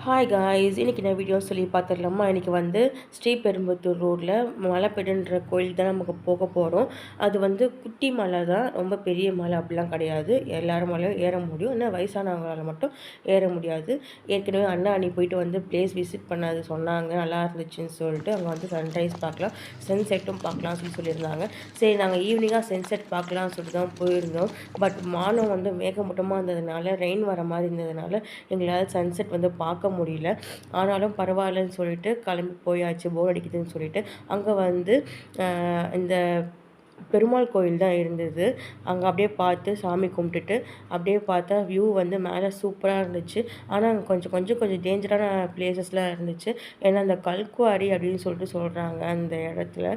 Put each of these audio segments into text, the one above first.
Hi guys, இன்றைக்கி நான் video சொல்லி பார்த்துடலாமா. இன்றைக்கி வந்து ஸ்ரீபெரும்புத்தூர் ரோட்டில் மலைப்பேடுன்ற கோயில் தான் நமக்கு போக போகிறோம். அது வந்து குட்டி மலை தான், ரொம்ப பெரிய மலை அப்படிலாம் கிடையாது. எல்லாரும் மலையும் ஏற முடியும், ஆனால் வயசானவங்களால் மட்டும் ஏற முடியாது. ஏற்கனவே அண்ணா அண்ணி போயிட்டு வந்து பிளேஸ் விசிட் பண்ணது சொன்னாங்க, நல்லா இருந்துச்சுன்னு சொல்லிட்டு. அங்கே வந்து சன்ரைஸ் பார்க்கலாம், சன்செட்டும் பார்க்கலாம்னு சொல்லியிருந்தாங்க. சரி, நாங்கள் ஈவினிங்காக சன்செட் பார்க்கலாம்னு சொல்லிட்டு தான் போயிருந்தோம். பட் வானம் வந்து மேகமூட்டமாக இருந்ததுனால, ரெயின் வர மாதிரி இருந்ததுனால எங்களால் சன்செட் வந்து பார்க்க முடியல. ஆனாலும் பரவாயில்லன்னு சொல்லிட்டு கிளம்பி போயாச்சு, போர் அடிக்குதுன்னு சொல்லிட்டு. அங்கே வந்து இந்த பெருமாள் கோயில் தான் இருந்தது. அங்கே அப்படியே பார்த்து சாமி கும்பிட்டுட்டு அப்படியே பார்த்தா வியூ வந்து மேலே சூப்பராக இருந்துச்சு. ஆனால் அங்கே கொஞ்சம் டேஞ்சரான பிளேசஸ்லாம் இருந்துச்சு. ஏன்னா அந்த கல்குவாரி அப்படின்னு சொல்லிட்டு சொல்கிறாங்க அந்த இடத்துல.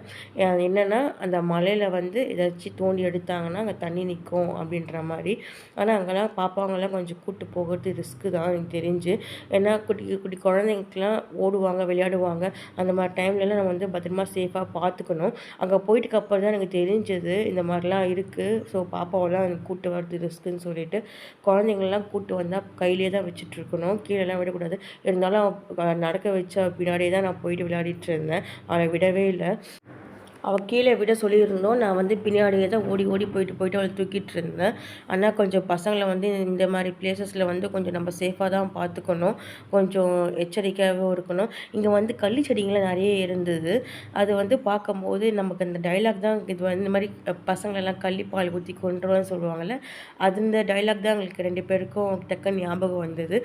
என்னென்னா அந்த மலையில் வந்து ஏதாச்சும் தோண்டி எடுத்தாங்கன்னா அங்கே தண்ணி நிற்கும் அப்படின்ற மாதிரி. ஆனால் அங்கெல்லாம் பாப்பாங்கெல்லாம் கொஞ்சம் கூப்பிட்டு போகிறது ரிஸ்க்கு தான் எனக்கு தெரிஞ்சு. ஏன்னா குட்டி குட்டி குழந்தைங்களுக்குலாம் ஓடுவாங்க, விளையாடுவாங்க. அந்த மாதிரி டைம்லலாம் நம்ம வந்து பத்திரமா சேஃபாக பார்த்துக்கணும். அங்கே போயிட்டுக்கப்புறம் தான் எனக்கு தெரிஞ்சது இந்த மாதிரிலாம் இருக்குது. ஸோ பாப்பாவெல்லாம் எனக்கு கூப்பிட்டு வரது ரிஸ்க்குன்னு சொல்லிட்டு, குழந்தைங்கள்லாம் கூப்பிட்டு வந்தால் கையிலே தான் வச்சுட்ருக்கணும், கீழெல்லாம் விடக்கூடாது. இருந்தாலும் நடக்க வச்ச பின்னாடியே தான் நான் போயிட்டு விளையாடிட்டு இருந்தேன். அவளை விடவே இல்லை. அவள் கீழே விட சொல்லியிருந்தோம். நான் வந்து பின்னாடியே தான் ஓடி ஓடி போயிட்டு அவளை தூக்கிட்டு இருந்தேன். ஆனால் கொஞ்சம் பசங்களை வந்து இந்த மாதிரி பிளேசஸில் வந்து கொஞ்சம் நம்ம சேஃபாக தான் பார்த்துக்கணும், கொஞ்சம் எச்சரிக்கையாகவும் இருக்கணும். இங்கே வந்து கள்ளி செடிங்கள்லாம் நிறைய இருந்தது. அது வந்து பார்க்கும்போது நமக்கு அந்த டைலாக் தான் இது வந்து இந்த மாதிரி பசங்களெல்லாம் கள்ளிப்பால் ஊற்றி கொண்டுருவான்னு சொல்லுவாங்கள்ல, அது இந்த டைலாக் தான் எங்களுக்கு 2 பேருக்கும் டக்குன்னு ஞாபகம் வந்தது.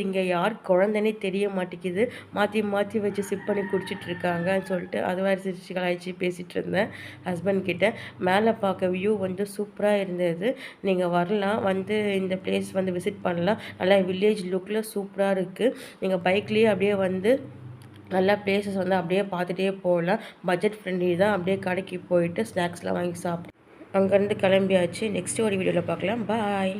இங்கே யார் குழந்தைனே தெரிய மாட்டேங்குது, மாற்றி மாற்றி வச்சு சிப் பண்ணி குடிச்சிட்டு இருக்காங்கன்னு சொல்லிட்டு அது வேறு சிரிச்சு கலாய்ச்சி பேசிகிட்டு இருந்தேன் ஹஸ்பண்ட் கிட்ட. மேலே பார்க்க வியூ வந்து சூப்பராக இருந்தது. நீங்கள் வரலாம், வந்து இந்த பிளேஸ் வந்து விசிட் பண்ணலாம். நல்லா வில்லேஜ் லுக்கில் சூப்பராக இருக்குது. நீங்கள் பைக்லேயே அப்படியே வந்து நல்லா பிளேசஸ் வந்து அப்படியே பார்த்துட்டே போகலாம். பட்ஜெட் ஃப்ரெண்ட்லி தான். அப்படியே கடைக்கு போயிட்டு ஸ்நாக்ஸ்லாம் வாங்கி சாப்பிட்டு அங்கேருந்து கிளம்பியாச்சு. நெக்ஸ்ட் ஒரு வீடியோவில் பார்க்கலாம். பாய்.